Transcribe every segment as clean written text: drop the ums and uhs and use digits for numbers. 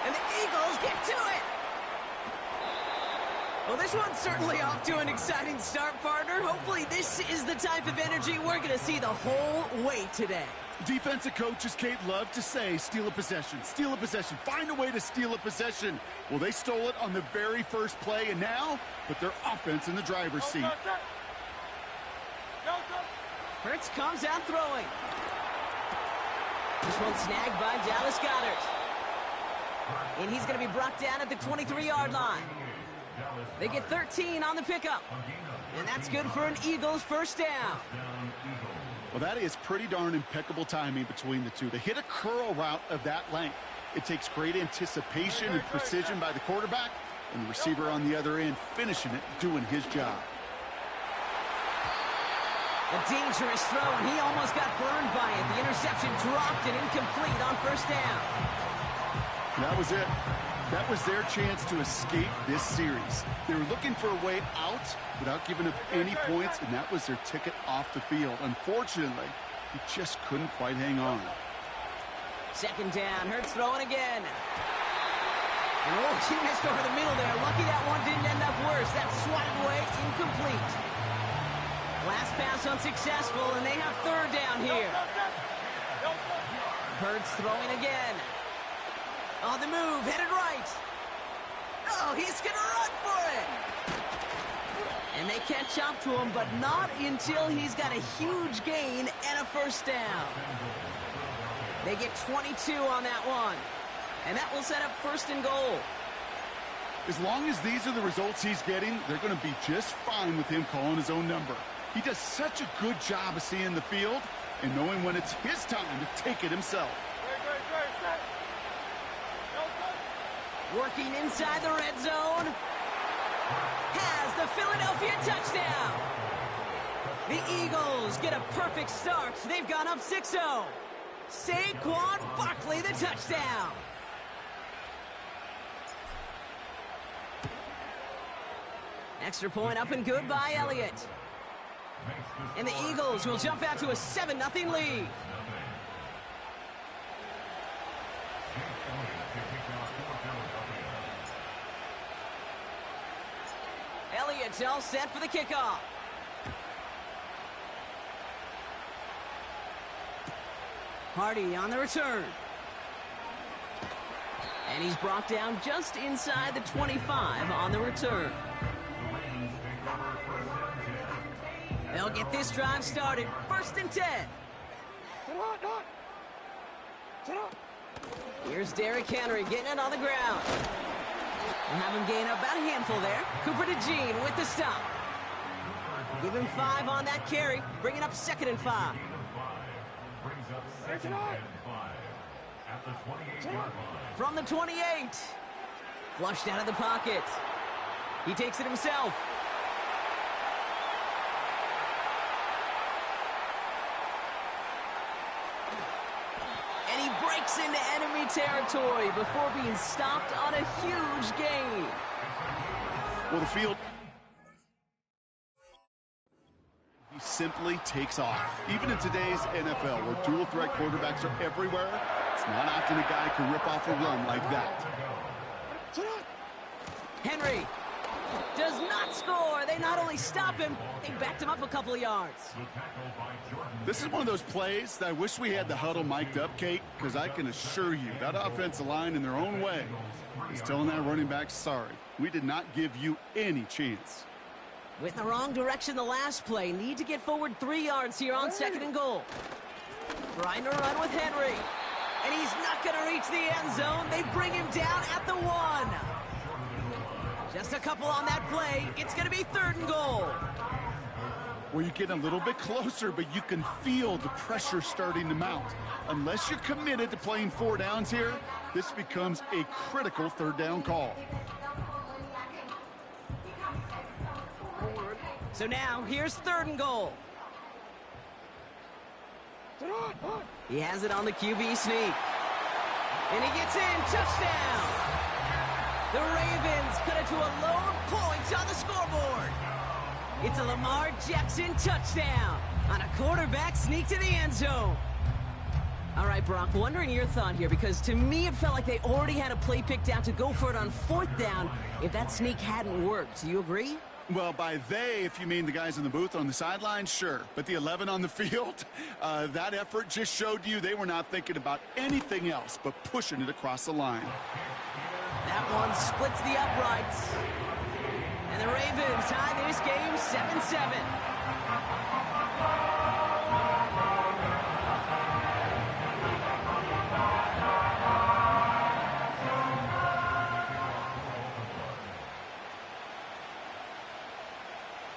And the Eagles get to it. Well, this one's certainly off to an exciting start, partner. Hopefully this is the type of energy we're going to see the whole way today. Defensive coaches, Kate, love to say, steal a possession, find a way to steal a possession. Well, they stole it on the very first play, and now put their offense in the driver's seat. Hurts comes out throwing. This one snagged by Dallas Goedert. And he's going to be brought down at the 23-yard line. They get 13 on the pickup. And that's good for an Eagles first down. Well, that is pretty darn impeccable timing between the two. To hit a curl route of that length, it takes great anticipation and precision by the quarterback, and the receiver on the other end finishing it, doing his job. A dangerous throw, and he almost got burned by it. The interception dropped and incomplete on first down. That was it. That was their chance to escape this series. They were looking for a way out without giving up any points, and that was their ticket off the field. Unfortunately, he just couldn't quite hang on. Second down, Hurts throwing again. And oh, he missed over the middle there. Lucky that one didn't end up worse. That swatted away, incomplete. Last pass unsuccessful, and they have third down here. Hurts throwing again. On the move, headed right. Oh, he's going to run for it. And they catch up to him, but not until he's got a huge gain and a first down. They get 22 on that one. And that will set up first and goal. As long as these are the results he's getting, they're going to be just fine with him calling his own number. He does such a good job of seeing the field and knowing when it's his time to take it himself. Working inside the red zone. Has the Philadelphia touchdown. The Eagles get a perfect start. They've gone up 6-0. Saquon Barkley, the touchdown. Extra point up and good by Elliott. And the Eagles will jump out to a 7-0 lead. Elliott's all set for the kickoff. Hardy on the return. And he's brought down just inside the 25 on the return. They'll get this drive started. First and 10. Here's Derrick Henry getting it on the ground. We'll have him gain about a handful there. Cooper DeJean with the stop. Give him 5 on that carry. Bringing up 2nd and 5. From the 28. Flushed out of the pocket. He takes it himself. And he breaks into enemy territory before being stopped on a huge gain. Well, the field... He simply takes off. Even in today's NFL, where dual-threat quarterbacks are everywhere, it's not often a guy can rip off a run like that. Henry does not score. They not only stop him, they backed him up a couple of yards. This is one of those plays that I wish we had the huddle mic'd up, Kate, because I can assure you that offensive line in their own way is telling that running back, sorry, we did not give you any chance. With the wrong direction the last play. Need to get forward 3 yards here on 2nd and goal. Trying to run with Henry. And he's not going to reach the end zone. They bring him down at the 1. Just a couple on that play. It's going to be 3rd and goal. Well, you get a little bit closer, but you can feel the pressure starting to mount. Unless you're committed to playing 4 downs here, this becomes a critical 3rd down call. So now, here's 3rd and goal. He has it on the QB sneak. And he gets in. Touchdown! The Ravens cut it to a lone point on the scoreboard. It's a Lamar Jackson touchdown on a quarterback sneak to the end zone. All right, Brock, wondering your thought here, because to me it felt like they already had a play picked out to go for it on 4th down if that sneak hadn't worked. Do you agree? Well, by they, if you mean the guys in the booth on the sideline, sure. But the 11 on the field, that effort just showed you they were not thinking about anything else but pushing it across the line. That one splits the uprights. And the Ravens tie this game 7-7.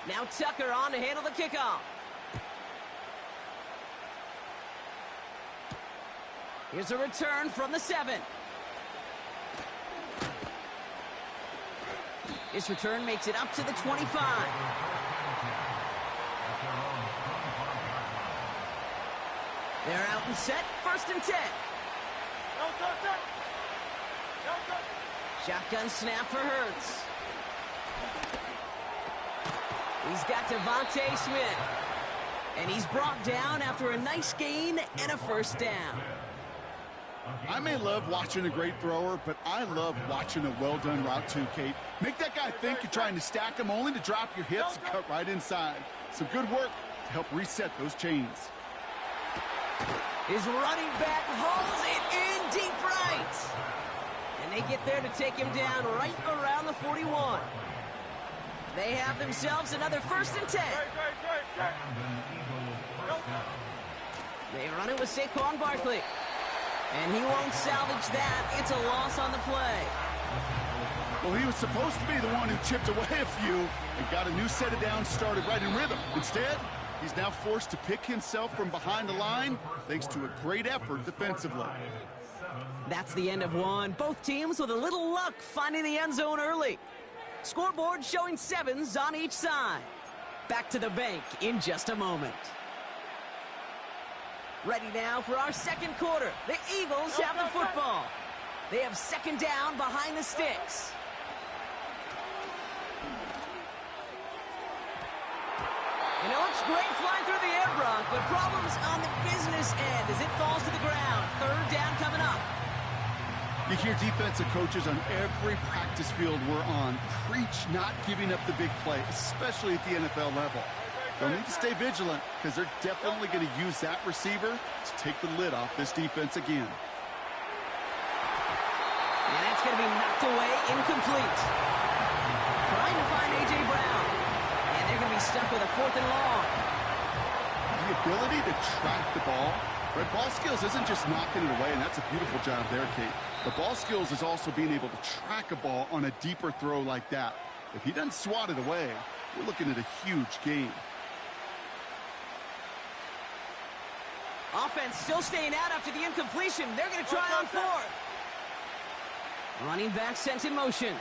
Now Tucker on to handle the kickoff. Here's a return from the 7. This return makes it up to the 25. They're out and set, 1st and 10. Shotgun snap for Hurts. He's got Devontae Smith. And he's brought down after a nice gain and a 1st down. I may love watching a great thrower, but I love watching a well-done route too, Kate. Make that guy think you're trying to stack him only to drop your hips and cut right inside. Some good work to help reset those chains. His running back hauls it in deep right. And they get there to take him down right around the 41. They have themselves another 1st and 10. They run it with Saquon Barkley. And he won't salvage that. It's a loss on the play. Well, he was supposed to be the one who chipped away a few and got a new set of downs started right in rhythm. Instead, he's now forced to pick himself from behind the line thanks to a great effort defensively. That's the end of one. Both teams with a little luck finding the end zone early. Scoreboard showing 7s on each side. Back to the bank in just a moment. Ready now for our 2nd quarter. The Eagles have the football. They have 2nd down behind the sticks. And it looks great flying through the air, Brock, but problems on the business end as it falls to the ground. 3rd down coming up. You hear defensive coaches on every practice field we're on preach not giving up the big play, especially at the NFL level. They'll need to stay vigilant because they're definitely going to use that receiver to take the lid off this defense again. And that's going to be knocked away, incomplete. Trying to find A.J. Brown. And they're going to be stuck with a 4th and long. The ability to track the ball. Red ball skills isn't just knocking it away, and that's a beautiful job there, Kate. But ball skills is also being able to track a ball on a deeper throw like that. If he doesn't swat it away, we're looking at a huge game. Offense still staying out after the incompletion. They're going to try on 4th. Running back sent in motion.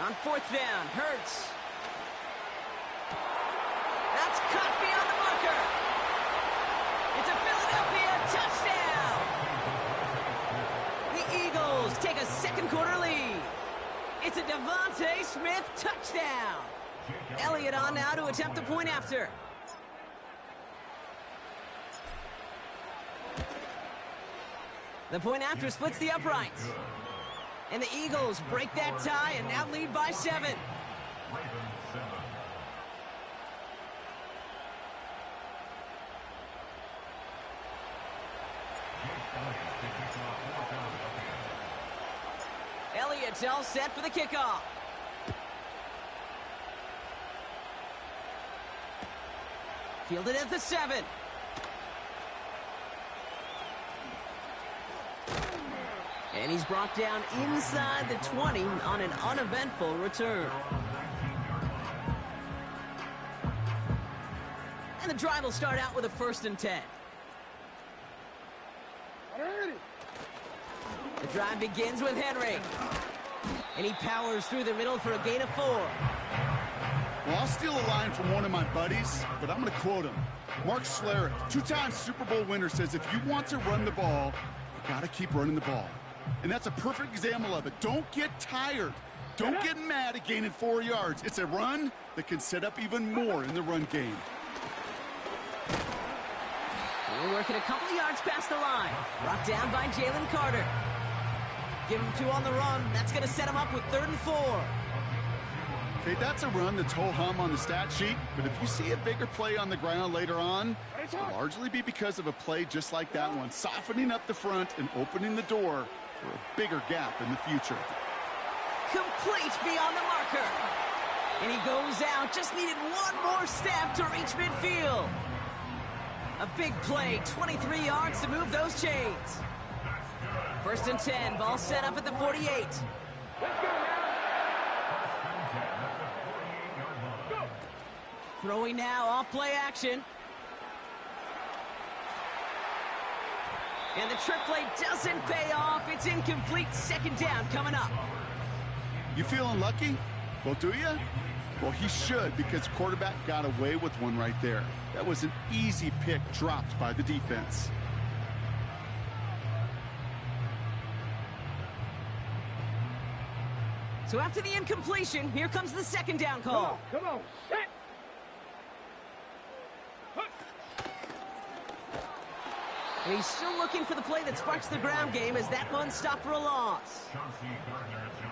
On 4th down, Hurts. That's cut beyond the marker. It's a Philadelphia touchdown. The Eagles take a 2nd quarter lead. It's a Devontae Smith touchdown. Elliott on now to attempt the point after. The point after splits the uprights. And the Eagles break that tie and now lead by 7. Elliott's all set for the kickoff. Fielded at the 7. And he's brought down inside the 20 on an uneventful return. And the drive will start out with a 1st and 10. The drive begins with Henry. And he powers through the middle for a gain of 4. Well, I'll steal a line from one of my buddies, but I'm going to quote him. Mark Schlereth, 2-time Super Bowl winner, says if you want to run the ball, you got to keep running the ball. And that's a perfect example of it. Don't get tired. Don't get mad at gaining 4 yards. It's a run that can set up even more in the run game. make it a couple of yards past the line. Brought down by Jalen Carter. Give him 2 on the run. That's going to set him up with 3rd and 4. Okay, that's a run that's ho-hum on the stat sheet, but if you see a bigger play on the ground later on, it'll largely be because of a play just like that one, softening up the front and opening the door for a bigger gap in the future. Complete beyond the marker. And he goes out. Just needed one more step to reach midfield. A big play, 23 yards to move those chains. 1st and 10, ball set up at the 48. Throwing now, off play action. And the trick play doesn't pay off. It's incomplete. 2nd down coming up. You feeling lucky? Well, do you? Well, he should, because quarterback got away with one right there. That was an easy pick dropped by the defense. So after the incompletion, here comes the 2nd down call. Come on, set. And he's still looking for the play that sparks the ground game as that one stopped for a loss.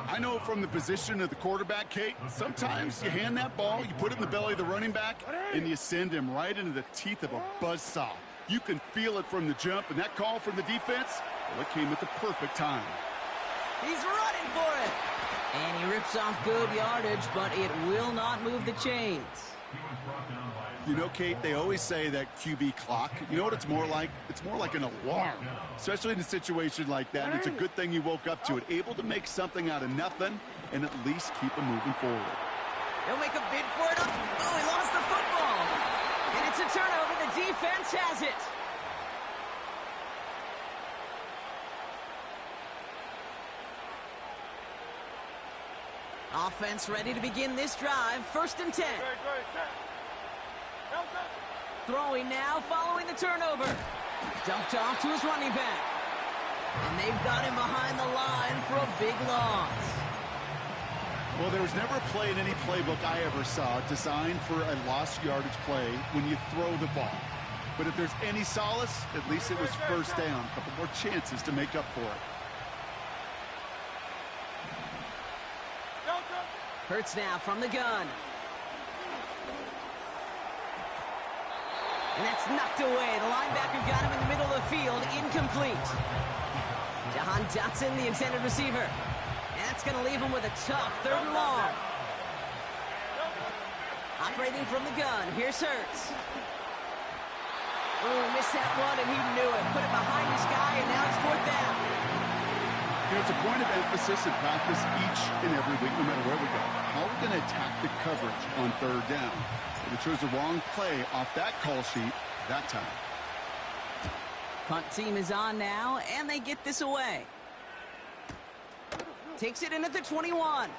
I know from the position of the quarterback, Kate, sometimes you hand that ball, you put it in the belly of the running back, and you send him right into the teeth of a buzzsaw. You can feel it from the jump, and that call from the defense, well, it came at the perfect time. He's running for it. And he rips off good yardage, but it will not move the chains. You know, Kate, they always say that QB clock, you know what it's more like? It's more like an alarm, especially in a situation like that. It's a good thing you woke up to it, able to make something out of nothing and at least keep them moving forward. He'll make a bid for it. Oh, he lost the football. And it's a turnover. The defense has it. Offense ready to begin this drive. 1st and 10. Throwing now, following the turnover. Dumped off to his running back. And they've got him behind the line for a big loss. Well, there was never a play in any playbook I ever saw designed for a lost yardage play when you throw the ball. But if there's any solace, at least it was 1st down. A couple more chances to make up for it. Hurts now from the gun. And that's knocked away. The linebacker got him in the middle of the field. Incomplete. Jahan Dotson, the intended receiver. And that's going to leave him with a tough 3rd and long. Operating from the gun. Here's Hurts. Oh, missed that one, and he knew it. Put it behind his guy, and now it's 4th down. You know, it's a point of emphasis in practice each and every week, no matter where we go. How are we going to attack the coverage on 3rd down? They chose the wrong play off that call sheet that time. Punt team is on now, and they get this away. Takes it in at the 21.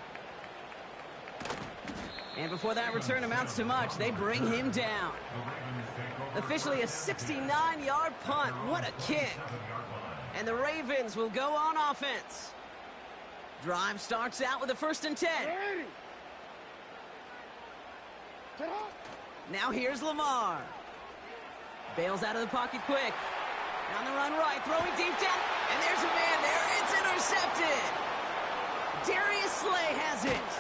And before that return amounts to much, they bring him down. Officially a 69-yard punt. What a kick. And the Ravens will go on offense. Drive starts out with a 1st and 10. Now here's Lamar. Bails out of the pocket quick. On the run right, throwing deep down. And there's a man there. It's intercepted. Darius Slay has it.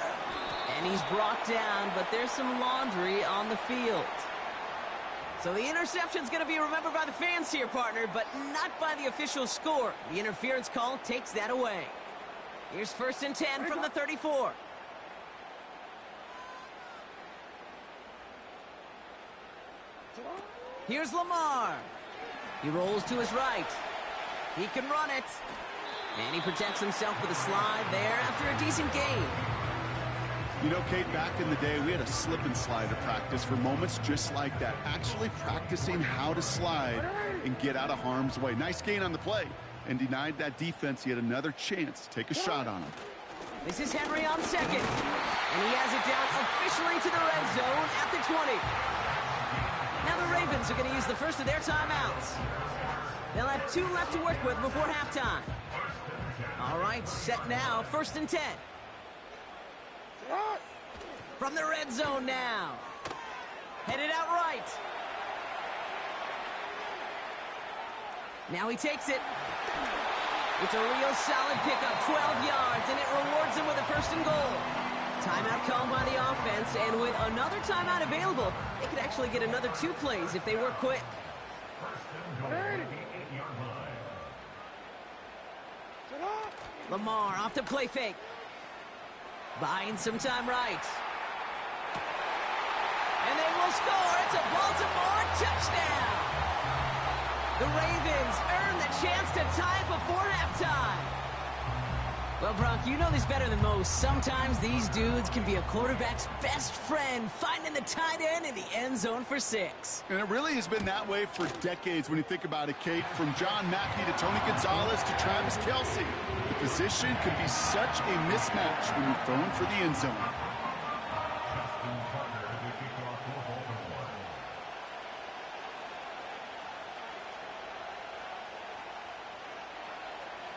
And he's brought down, but there's some laundry on the field. So the interception's going to be remembered by the fans here, partner, but not by the official score. The interference call takes that away. Here's 1st and 10 from the 34. Here's Lamar. He rolls to his right. He can run it. And he protects himself with a slide there after a decent gain. You know, Kate, back in the day, we had a slip and slide at practice for moments just like that. Actually practicing how to slide and get out of harm's way. Nice gain on the play and denied that defense yet another chance to take a shot on him. This is Henry on 2nd. And he has it down officially to the red zone at the 20. Now the Ravens are going to use the first of their timeouts. They'll have 2 left to work with before halftime. All right, set now, 1st and 10. From the red zone now. Headed out right. Now he takes it. It's a real solid pickup, 12 yards, and it rewards him with a first and goal. Timeout called by the offense, and with another timeout available, they could actually get another 2 plays if they work quick. Lamar off the play fake. Buying some time right. And they will score. It's a Baltimore touchdown. The Ravens earn the chance to tie it before halftime. Well, Brock, you know this better than most. Sometimes these dudes can be a quarterback's best friend, finding the tight end in the end zone for 6. And it really has been that way for decades when you think about it, Kate. From John Mackey to Tony Gonzalez to Travis Kelce. The position can be such a mismatch when you're throwing for the end zone.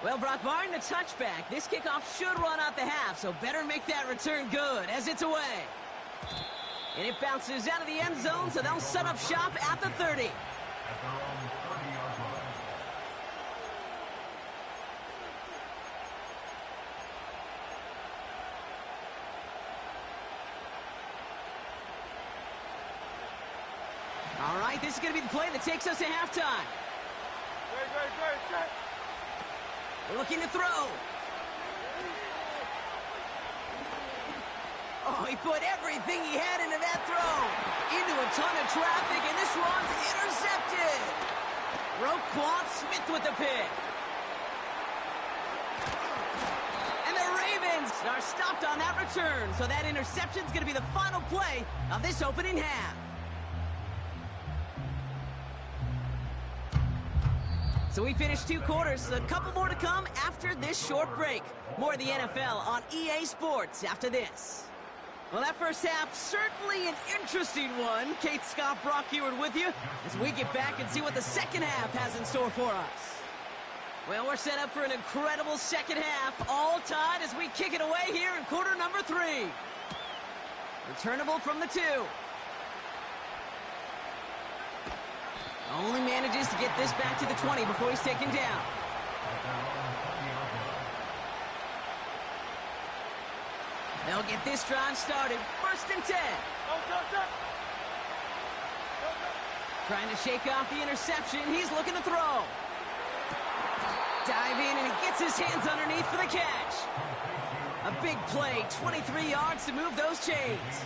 Well, Brock, barring the touchback, this kickoff should run out the half, so better make that return good as it's away. And it bounces out of the end zone, so they'll set up shop at the 30. All right, this is going to be the play that takes us to halftime. Looking to throw. Oh, he put everything he had into that throw. Into a ton of traffic, and this one's intercepted. Roquan Smith with the pick. And the Ravens are stopped on that return, so that interception's going to be the final play of this opening half. So we finished 2 quarters, a couple more to come after this short break. More of the NFL on EA Sports after this. Well, that first half, certainly an interesting one. Kate, Scott, Brock Heward with you as we get back and see what the second half has in store for us. Well, we're set up for an incredible second half, all tied as we kick it away here in quarter number 3. Returnable from the 2. Only manages to get this back to the 20 before he's taken down. They'll get this drive started. First and 10. Trying to shake off the interception. He's looking to throw. Dive in, and he gets his hands underneath for the catch. A big play, 23 yards to move those chains.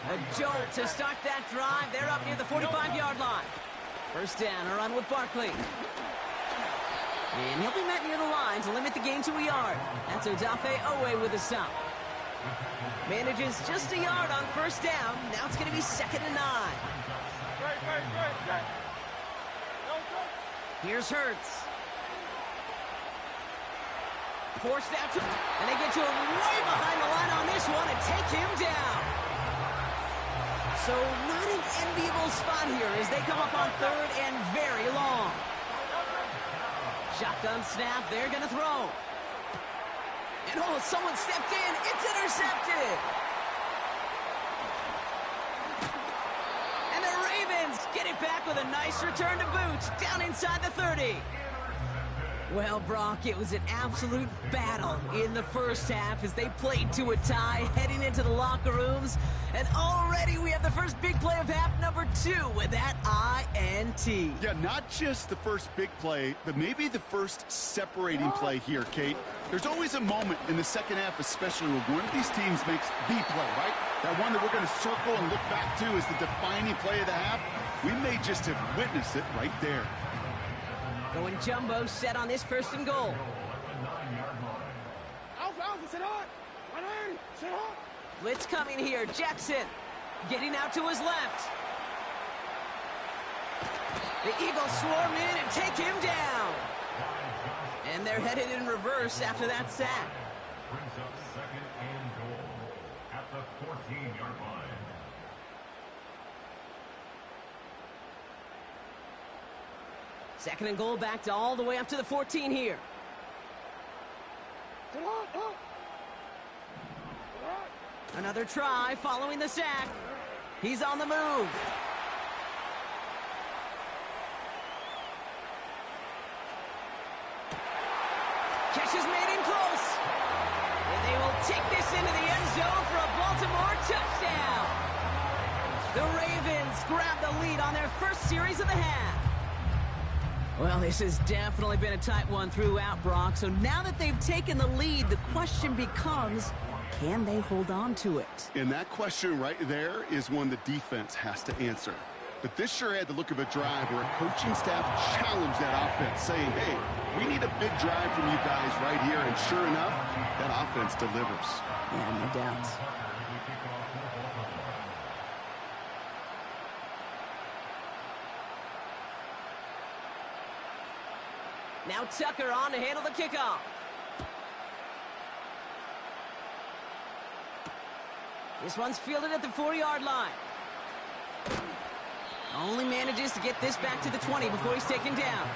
A jolt to start that drive. They're up near the 45-yard line. First down, a run with Barkley. And he'll be met near the line to limit the gain to a yard. That's Odafe Oweh with a stop. Manages just a yard on first down. Now it's going to be 2nd and 9. Here's Hurts. Forced out to, and they get to him way behind the line on this one and take him down. So not an enviable spot here as they come up on 3rd and very long. Shotgun snap, they're going to throw. And oh, someone stepped in, it's intercepted. And the Ravens get it back with a nice return to boot, down inside the 30. Well, Brock, it was an absolute battle in the first half as they played to a tie, heading into the locker rooms. And already we have the first big play of half number 2 with that INT. Yeah, not just the first big play, but maybe the first separating play here, Kate. There's always a moment in the second half, especially when one of these teams makes the play, right? That one that we're going to circle and look back to as the defining play of the half. We may just have witnessed it right there. Going jumbo set on this first and goal. Blitz coming here. Jackson getting out to his left. The Eagles swarm in and take him down. And they're headed in reverse after that sack. Brings up 2nd and goal at the 14-yard line. Second and goal, back to all the way up to the 14 here. Another try following the sack. He's on the move. Catch is made in close. And they will take this into the end zone for a Baltimore touchdown. The Ravens grab the lead on their first series of the half. Well, this has definitely been a tight one throughout, Brock. So now that they've taken the lead, the question becomes, can they hold on to it? And that question right there is one the defense has to answer. But this sure had the look of a drive where a coaching staff challenged that offense, saying, hey, we need a big drive from you guys right here. And sure enough, that offense delivers. Yeah, no doubt. Now Tucker on to handle the kickoff. This one's fielded at the 4-yard line. Only manages to get this back to the 20 before he's taken down.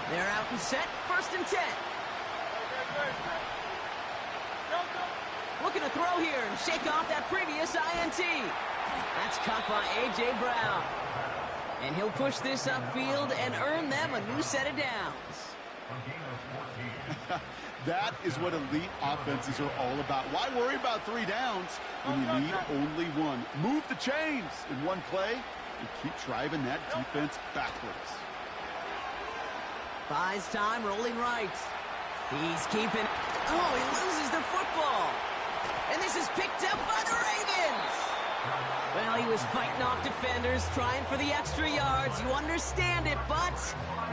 They're out and set. 1st and 10. Looking to throw here and shake off that previous INT. That's caught by A.J. Brown. And he'll push this upfield and earn them a new set of downs. That is what elite offenses are all about. Why worry about 3 downs when you need only 1? Move the chains in one play and keep driving that defense backwards. Buys time, rolling right. He's keeping... Oh, he loses the football. And this is picked up by the Ravens. Well, he was fighting off defenders, trying for the extra yards. You understand it, but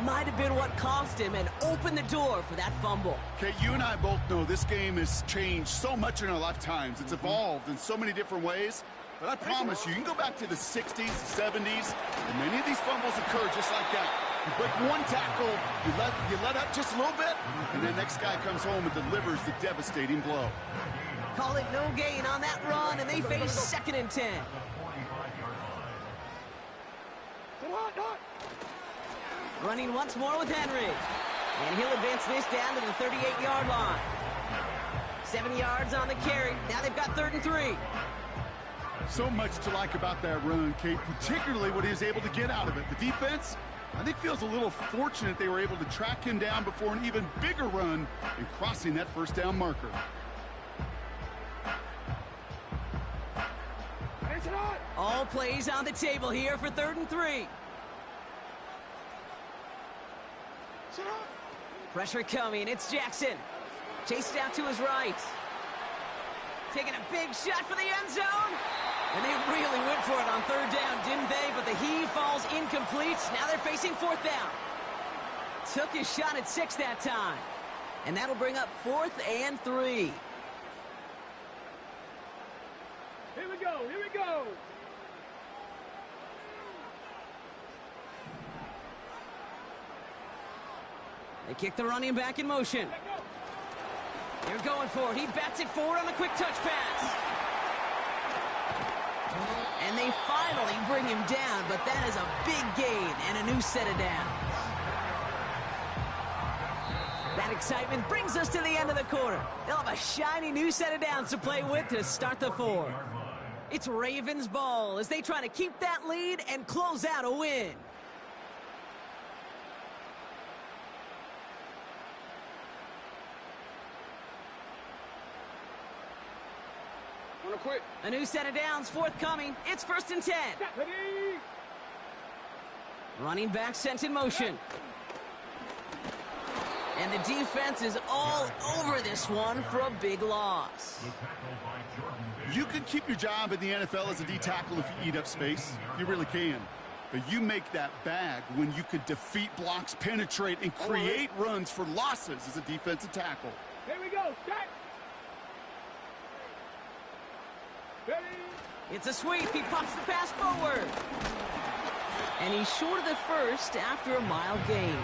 might have been what cost him and opened the door for that fumble. Okay, you and I both know this game has changed so much in our lifetimes. It's evolved in so many different ways. But I promise you can go back to the 60s, the 70s, and many of these fumbles occur just like that. You break one tackle, you let up just a little bit, and the next guy comes home and delivers the devastating blow. Call it no gain on that run, and they face 2nd and 10. Running once more with Henry. And he'll advance this down to the 38-yard line. 7 yards on the carry. Now they've got 3rd and 3. So much to like about that run, Kate, particularly what he was able to get out of it. The defense, I think, feels a little fortunate they were able to track him down before an even bigger run and crossing that 1st down marker. All plays on the table here for 3rd and 3. Pressure coming. It's Jackson. Chased out to his right. Taking a big shot for the end zone. And they really went for it on 3rd down, didn't they? But the heave falls incomplete. Now they're facing 4th down. Took his shot at 6 that time. And that'll bring up 4th and 3. Here we go, here we go. They kick the running back in motion. They're going for it. He bats it forward on the quick touch pass. And they finally bring him down, but that is a big gain and a new set of downs. That excitement brings us to the end of the quarter. They'll have a shiny new set of downs to play with to start the 4th. It's Ravens ball as they try to keep that lead and close out a win. Quick. A new set of downs forthcoming. It's 1st and 10. Ready. Running back sent in motion. And the defense is all over this one for a big loss. You can keep your job in the NFL as a D tackle if you eat up space. You really can. But you make that bag when you could defeat blocks, penetrate, and create runs for losses as a defensive tackle. Here we go. Set. Ready. It's a sweep. He pops the pass forward. And he's short of the 1st after a mile gain.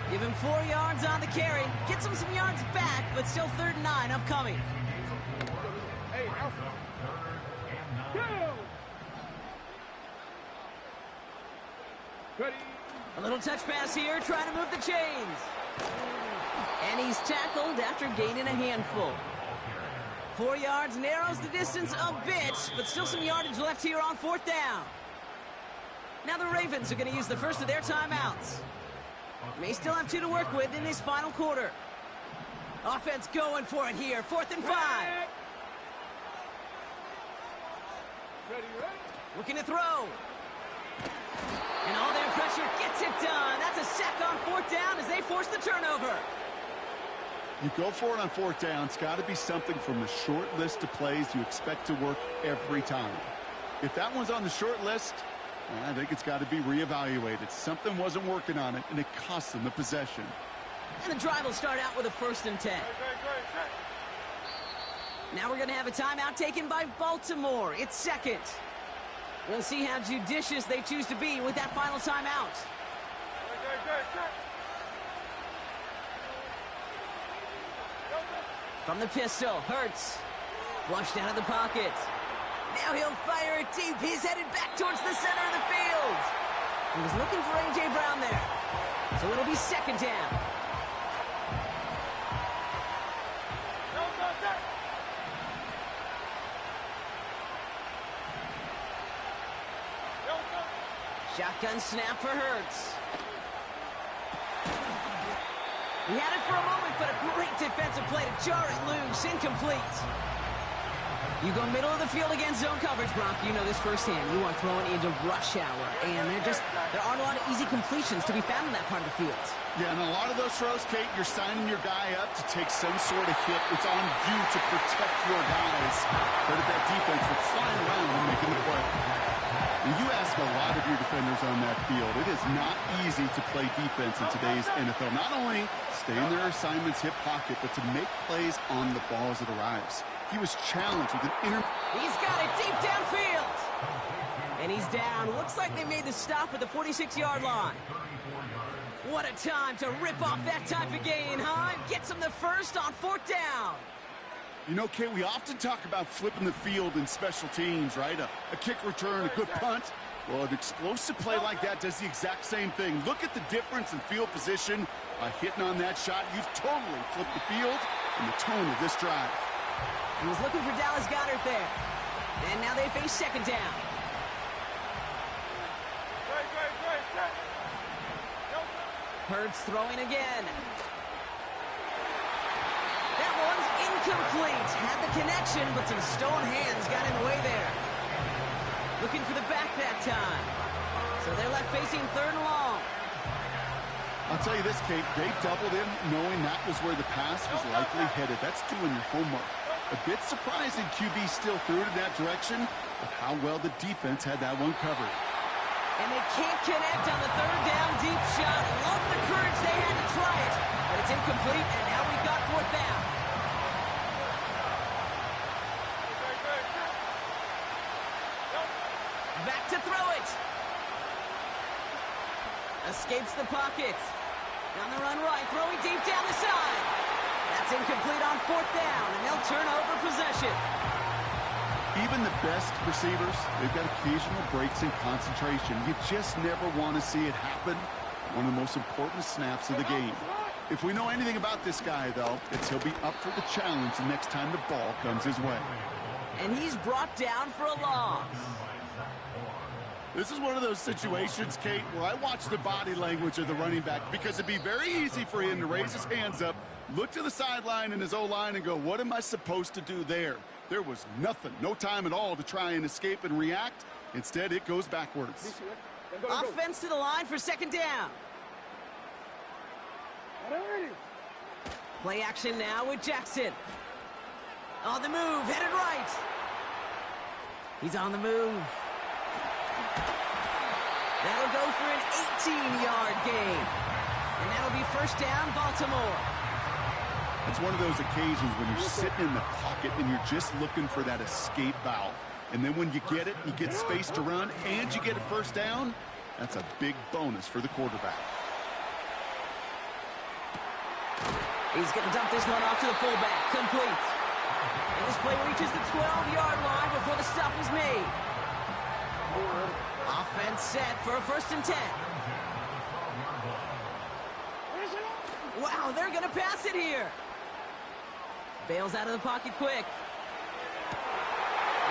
Give him 4 yards on the carry. Gets him some yards back, but still 3rd and 9 upcoming. Hey, go. Ready. A little touch pass here, trying to move the chains. And he's tackled after gaining a handful. 4 yards narrows the distance a bit, but still some yardage left here on 4th down. Now the Ravens are going to use the first of their timeouts. May still have 2 to work with in this final quarter. Offense going for it here. 4th and 5. Ready, ready. Looking to throw. And all their pressure gets it done. That's a sack on 4th down as they force the turnover. You go for it on 4th down. It's got to be something from the short list of plays you expect to work every time. If that one's on the short list, I think it's got to be reevaluated. Something wasn't working on it, and it cost them the possession. And the drive will start out with a 1st and 10. Now we're going to have a timeout taken by Baltimore. It's 2nd. We'll see how judicious they choose to be with that final timeout. From the pistol, Hurts. Flushed out of the pocket. Now he'll fire it deep. He's headed back towards the center of the field. He was looking for A.J. Brown there. So it'll be 2nd down. Shotgun snap for Hurts. He had it for a moment, but a great defensive play to jar it loose. Incomplete. You go middle of the field against zone coverage, Bronk. You know this firsthand. You are throwing into rush hour, and there aren't a lot of easy completions to be found in that part of the field. Yeah, and a lot of those throws, Kate, you're signing your guy up to take some sort of hit. It's on you to protect your guys. But at that defense, they're flying around and making the play. And you ask a lot of your defenders on that field. It is not easy to play defense in today's NFL. Not only stay in their assignment's hip pocket, but to make plays on the ball as it arrives. He was challenged with an He's got it deep downfield. And he's down. Looks like they made the stop at the 46-yard line. What a time to rip off that type of gain, huh? Gets him the first on 4th down. You know, Kate, we often talk about flipping the field in special teams, right? A kick return, a good punt. Well, an explosive play like that does the exact same thing. Look at the difference in field position. By hitting on that shot, you've totally flipped the field and the tone of this drive. He was looking for Dallas Goedert there. And now they face 2nd down. Hurts throwing again. That one's incomplete. Had the connection, but some stone hands got in the way there. Looking for the back that time. So they're left facing 3rd and long. I'll tell you this, Kate, they doubled him knowing that was where the pass was likely headed. That's doing your homework. A bit surprising QB still threw it in that direction, but how well the defense had that one covered. And they can't connect on the 3rd down deep shot. Love the courage they had to try it, but it's incomplete, and now we've got 4th down. Back to throw it. Escapes the pocket. On the run right, throwing deep down the side. That's incomplete on 4th down, and they'll turn over possession. Even the best receivers, they've got occasional breaks in concentration. You just never want to see it happen. One of the most important snaps of the game. If we know anything about this guy, though, it's he'll be up for the challenge the next time the ball comes his way. And he's brought down for a loss. This is one of those situations, Kate, where I watch the body language of the running back because it'd be very easy for him to raise his hands up, look to the sideline in his O-line and go, what am I supposed to do there? There was nothing, no time at all to try and escape and react. Instead, it goes backwards. Offense to the line for 2nd down. Play action now with Jackson. On the move, headed right. He's on the move. That'll go for an 18-yard gain. And that'll be 1st down, Baltimore. It's one of those occasions when you're sitting in the pocket and you're just looking for that escape valve. And then when you get it, you get space to run, and you get a 1st down. That's a big bonus for the quarterback. He's going to dump this one off to the fullback. Complete. And this play reaches the 12-yard line before the stop is made. Offense set for a 1st and 10. Wow, they're going to pass it here. Bails out of the pocket quick.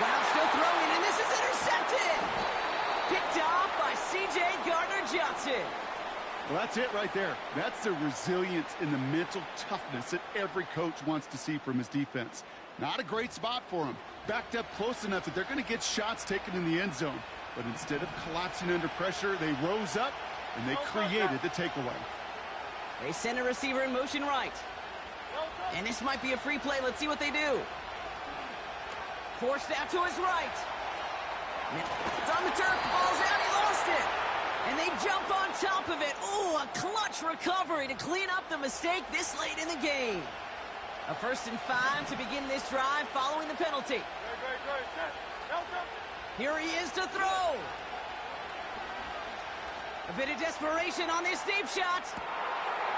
Wow, still throwing, and this is intercepted. Picked off by C.J. attempted. Well, that's it right there. That's the resilience and the mental toughness that every coach wants to see from his defense. Not a great spot for him. Backed up close enough that they're going to get shots taken in the end zone. But instead of collapsing under pressure, they rose up and they created the takeaway. They send a receiver in motion right. And this might be a free play. Let's see what they do. Forced out to his right. It's on the turf. The ball's out. He lost it. And they jump on top of it. Ooh, a clutch recovery to clean up the mistake this late in the game. A 1st and 5 to begin this drive following the penalty. Here he is to throw. A bit of desperation on this deep shot.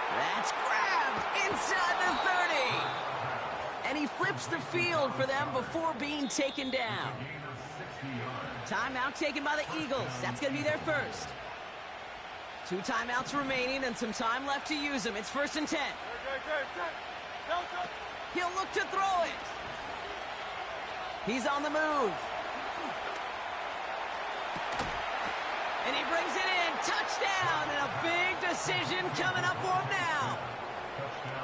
That's grabbed inside the 30. And he flips the field for them before being taken down. Timeout taken by the Eagles. That's going to be their first. 2 timeouts remaining and some time left to use them. It's 1st and 10. He'll look to throw it. He's on the move. And he brings it in. Touchdown, and a big decision coming up for him now.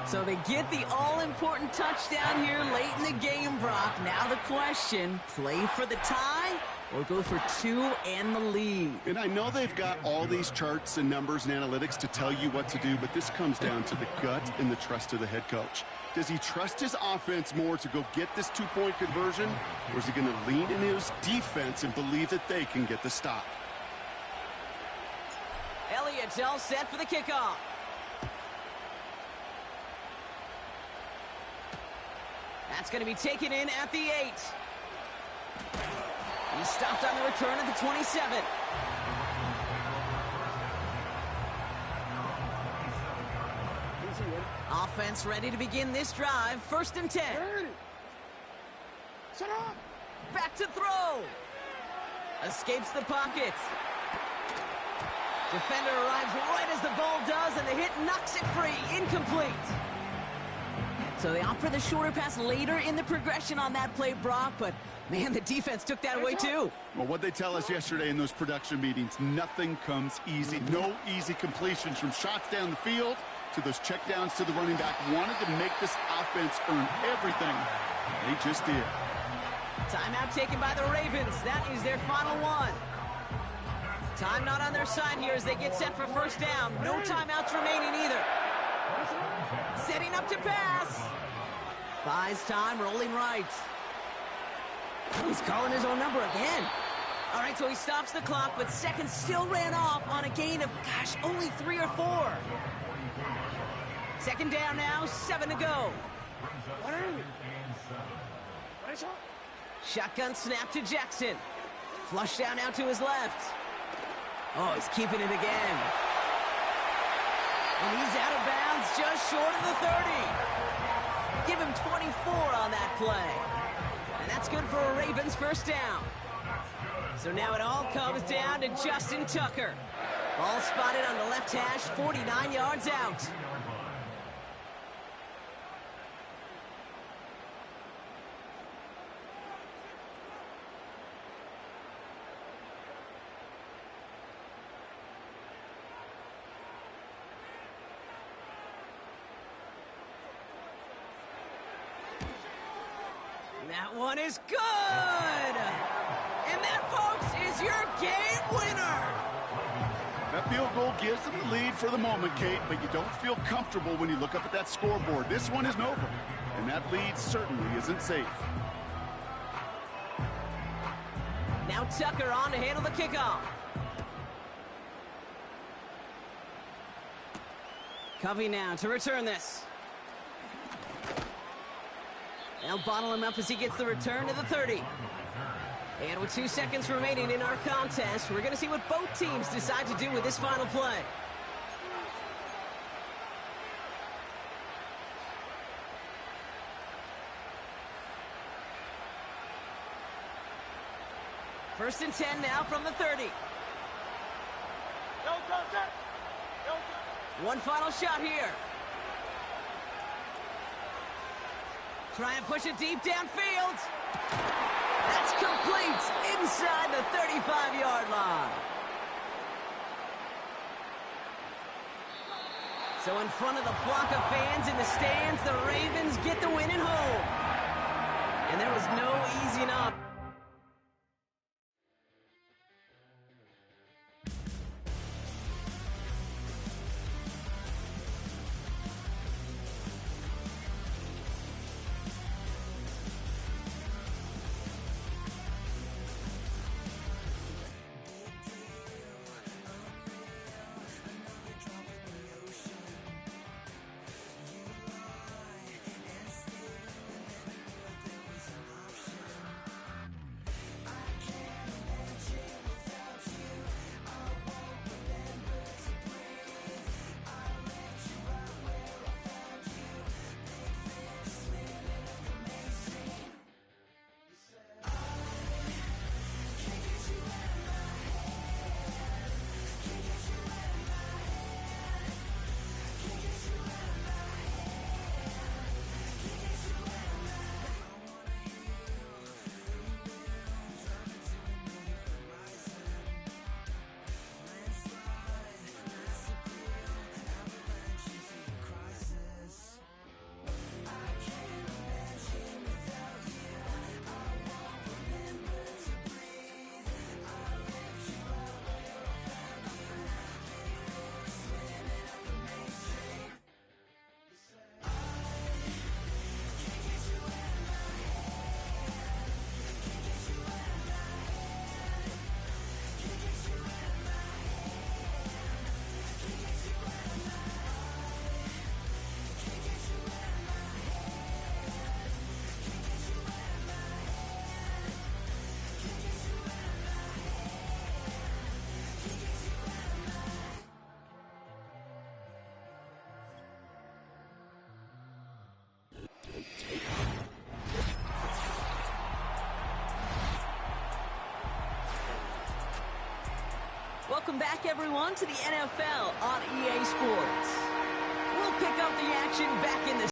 So they get the all-important touchdown here late in the game, Brock. Now the question, play for the tie or go for 2 and the lead? And I know they've got all these charts and numbers and analytics to tell you what to do, but this comes down to the gut and the trust of the head coach. Does he trust his offense more to go get this 2-point conversion, or is he going to lean in his defense and believe that they can get the stop? Elliott's all set for the kickoff. That's going to be taken in at the 8. He stopped on the return at the 27. Offense ready to begin this drive. 1st and 10. Back to throw. Escapes the pocket. Defender arrives right as the ball does, and the hit knocks it free. Incomplete. So they opt for the shorter pass later in the progression on that play, Brock, but man, the defense took that away too. Well, what they tell us yesterday in those production meetings, nothing comes easy. No easy completions from shots down the field to those checkdowns to the running back. Wanted to make this offense earn everything. They just did. Timeout taken by the Ravens. That is their final one. Time not on their side here as they get set for 1st down. No timeouts remaining either. Setting up to pass. Buys time, rolling right. He's calling his own number again. All right, so he stops the clock, but seconds still ran off on a gain of, gosh, only 3 or 4. 2nd down now, 7 to go. Shotgun snap to Jackson. Flush down now to his left. Oh, he's keeping it again. And he's out of bounds just short of the 30. Give him 24 on that play. And that's good for a Ravens 1st down. So now it all comes down to Justin Tucker. Ball spotted on the left hash, 49 yards out. That one is good! And that, folks, is your game winner! That field goal gives them the lead for the moment, Kate, but you don't feel comfortable when you look up at that scoreboard. This one isn't over, and that lead certainly isn't safe. Now Tucker on to handle the kickoff. Covey now to return this. They'll bottle him up as he gets the return to the 30. And with 2 seconds remaining in our contest, we're going to see what both teams decide to do with this final play. First and 10 now from the 30. One final shot here. Try and push it deep downfield. That's complete inside the 35-yard line. So in front of the flock of fans in the stands, the Ravens get the win at home. And there was no easing up. Welcome back, everyone, to the NFL on EA Sports. We'll pick up the action back in the